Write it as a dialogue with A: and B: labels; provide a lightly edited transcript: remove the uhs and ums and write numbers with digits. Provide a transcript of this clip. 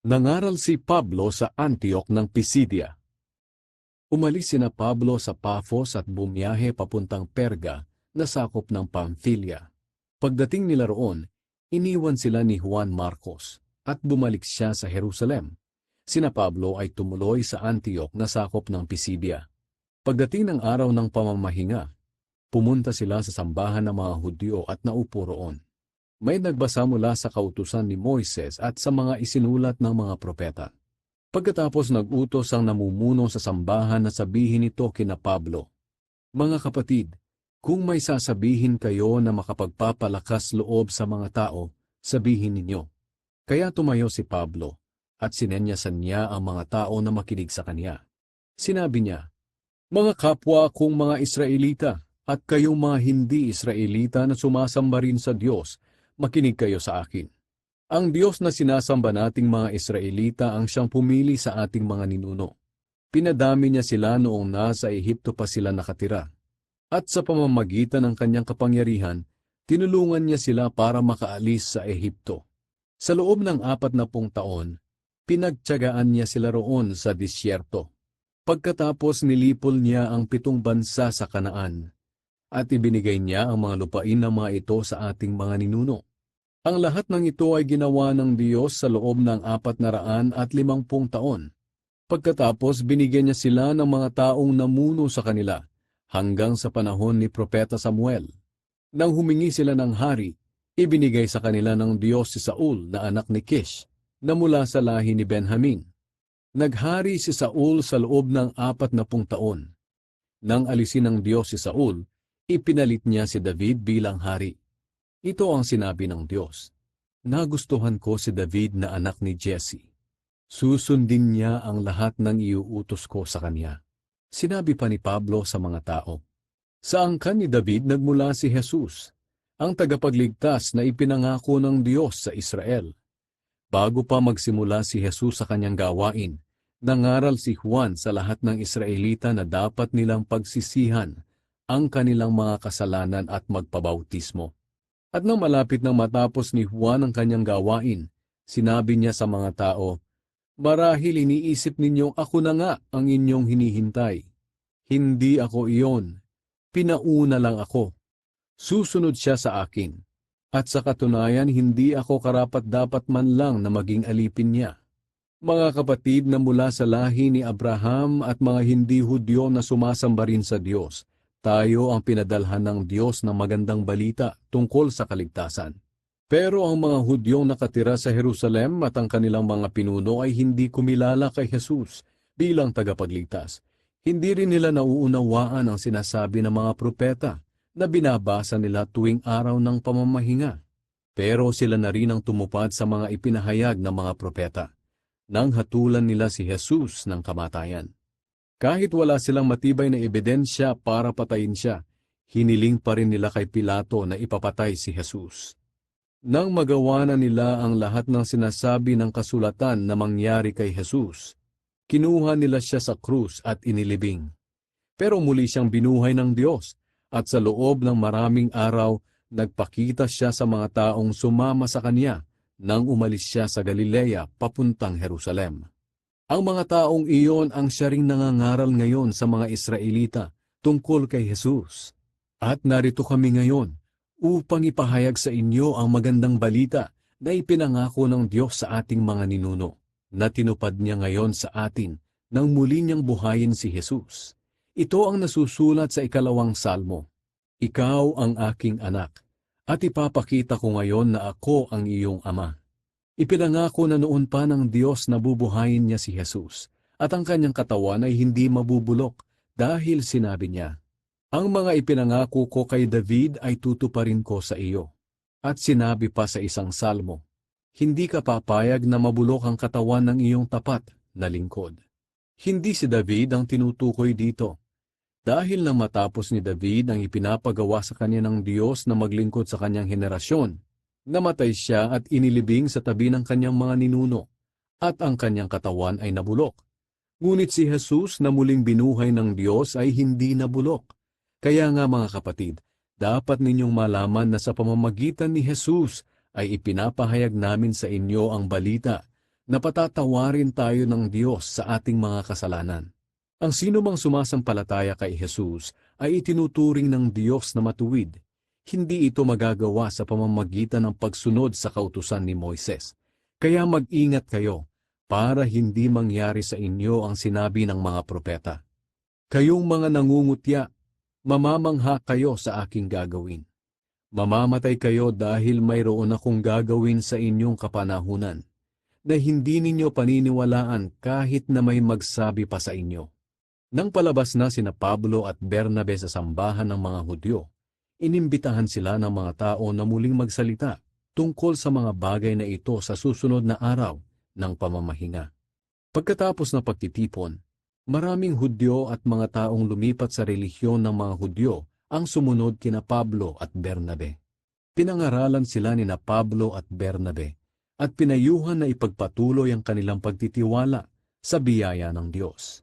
A: Nangaral si Pablo sa Antioch ng Pisidia. Umalis sina Pablo sa Paphos at bumiyahe papuntang Perga na sakop ng Pamphylia. Pagdating nila roon, iniwan sila ni Juan Marcos at bumalik siya sa Jerusalem. Sina Pablo ay tumuloy sa Antioch na sakop ng Pisidia. Pagdating ng araw ng pamamahinga, pumunta sila sa sambahan ng mga Hudyo at naupo roon. May nagbasa mula sa kautusan ni Moises at sa mga isinulat ng mga propeta. Pagkatapos nag-utos ang namumuno sa sambahan na sabihin ito kina Pablo, "Mga kapatid, kung may sasabihin kayo na makapagpapalakas loob sa mga tao, sabihin ninyo." Kaya tumayo si Pablo at sinenyasan niya ang mga tao na makinig sa kanya. Sinabi niya, "Mga kapwa kong mga Israelita at kayong mga hindi Israelita na sumasamba rin sa Diyos, makinig kayo sa akin. Ang Diyos na sinasamba nating mga Israelita ang siyang pumili sa ating mga ninuno. Pinadami niya sila noong nasa Ehipto pa sila nakatira. At sa pamamagitan ng kanyang kapangyarihan, tinulungan niya sila para makaalis sa Ehipto. Sa loob ng 40 taon, pinagtiyagaan niya sila roon sa disyerto. Pagkatapos nilipol niya ang 7 bansa sa Kanaan, at ibinigay niya ang mga lupain ng mga ito sa ating mga ninuno. Ang lahat ng ito ay ginawa ng Diyos sa loob ng 450 taon. Pagkatapos binigyan niya sila ng mga taong namuno sa kanila hanggang sa panahon ni Propeta Samuel. Nang humingi sila ng hari, ibinigay sa kanila ng Diyos si Saul na anak ni Kish na mula sa lahi ni Benjamin. Naghari si Saul sa loob ng 40 taon. Nang alisin ng Diyos si Saul, ipinalit niya si David bilang hari. Ito ang sinabi ng Diyos, "Nagustuhan ko si David na anak ni Jesse. Susundin niya ang lahat ng iuutos ko sa kanya." Sinabi pa ni Pablo sa mga tao, "Sa angkan ni David nagmula si Jesus, ang tagapagligtas na ipinangako ng Diyos sa Israel. Bago pa magsimula si Jesus sa kanyang gawain, nangaral si Juan sa lahat ng Israelita na dapat nilang pagsisihan ang kanilang mga kasalanan at magpabautismo. At nang malapit nang matapos ni Juan ang kanyang gawain, sinabi niya sa mga tao, 'Marahil iniisip ninyong ako na nga ang inyong hinihintay. Hindi ako iyon. Pinauna lang ako. Susunod siya sa akin. At sa katunayan hindi ako karapat-dapat man lang na maging alipin niya.' Mga kapatid na mula sa lahi ni Abraham at mga hindi Hudyo na sumasamba rin sa Diyos, tayo ang pinadalhan ng Diyos ng magandang balita tungkol sa kaligtasan. Pero ang mga Hudyong nakatira sa Jerusalem at ang kanilang mga pinuno ay hindi kumilala kay Jesus bilang tagapagligtas. Hindi rin nila nauunawaan ang sinasabi ng mga propeta na binabasa nila tuwing araw ng pamamahinga. Pero sila na rin ang tumupad sa mga ipinahayag ng mga propeta nang hatulan nila si Jesus ng kamatayan. Kahit wala silang matibay na ebidensya para patayin siya, hiniling pa rin nila kay Pilato na ipapatay si Jesus. Nang magawa na nila ang lahat ng sinasabi ng kasulatan na mangyari kay Jesus, kinuha nila siya sa krus at inilibing. Pero muli siyang binuhay ng Diyos, at sa loob ng maraming araw, nagpakita siya sa mga taong sumama sa kanya nang umalis siya sa Galilea papuntang Jerusalem. Ang mga taong iyon ang siya ring nangangaral ngayon sa mga Israelita tungkol kay Jesus. At narito kami ngayon upang ipahayag sa inyo ang magandang balita na ipinangako ng Diyos sa ating mga ninuno, na tinupad niya ngayon sa atin nang muli niyang buhayin si Jesus. Ito ang nasusulat sa 2 Salmo, "Ikaw ang aking anak, at ipapakita ko ngayon na ako ang iyong ama." Ipinangako na noon pa ng Diyos na bubuhayin niya si Jesus, at ang kanyang katawan ay hindi mabubulok dahil sinabi niya, "Ang mga ipinangako ko kay David ay tutuparin ko sa iyo." At sinabi pa sa isang salmo, "Hindi ka papayag na mabulok ang katawan ng iyong tapat na lingkod." Hindi si David ang tinutukoy dito. Dahil nang matapos ni David ang ipinapagawa sa kanya ng Diyos na maglingkod sa kanyang henerasyon, namatay siya at inilibing sa tabi ng kanyang mga ninuno, at ang kanyang katawan ay nabulok. Ngunit si Jesus na muling binuhay ng Diyos ay hindi nabulok. Kaya nga mga kapatid, dapat ninyong malaman na sa pamamagitan ni Jesus ay ipinapahayag namin sa inyo ang balita Napatatawarin tayo ng Diyos sa ating mga kasalanan. Ang sino mang sumasampalataya kay Jesus ay itinuturing ng Diyos na matuwid. Hindi ito magagawa sa pamamagitan ng pagsunod sa kautusan ni Moises. Kaya mag-ingat kayo para hindi mangyari sa inyo ang sinabi ng mga propeta. Kayong mga nangungutya, mamamangha kayo sa aking gagawin. Mamamatay kayo dahil mayroon akong gagawin sa inyong kapanahunan na hindi ninyo paniniwalaan kahit na may magsabi pa sa inyo. Nang palabas na sina Pablo at Bernabe sa sambahan ng mga Hudyo, inimbitahan sila ng mga tao na muling magsalita tungkol sa mga bagay na ito sa susunod na araw ng pamamahinga. Pagkatapos ng pagtitipon, maraming Hudyo at mga taong lumipat sa relihiyon ng mga Hudyo ang sumunod kina Pablo at Bernabe. Pinangaralan sila ni Pablo at Bernabe at pinayuhan na ipagpatuloy ang kanilang pagtitiwala sa biyaya ng Diyos.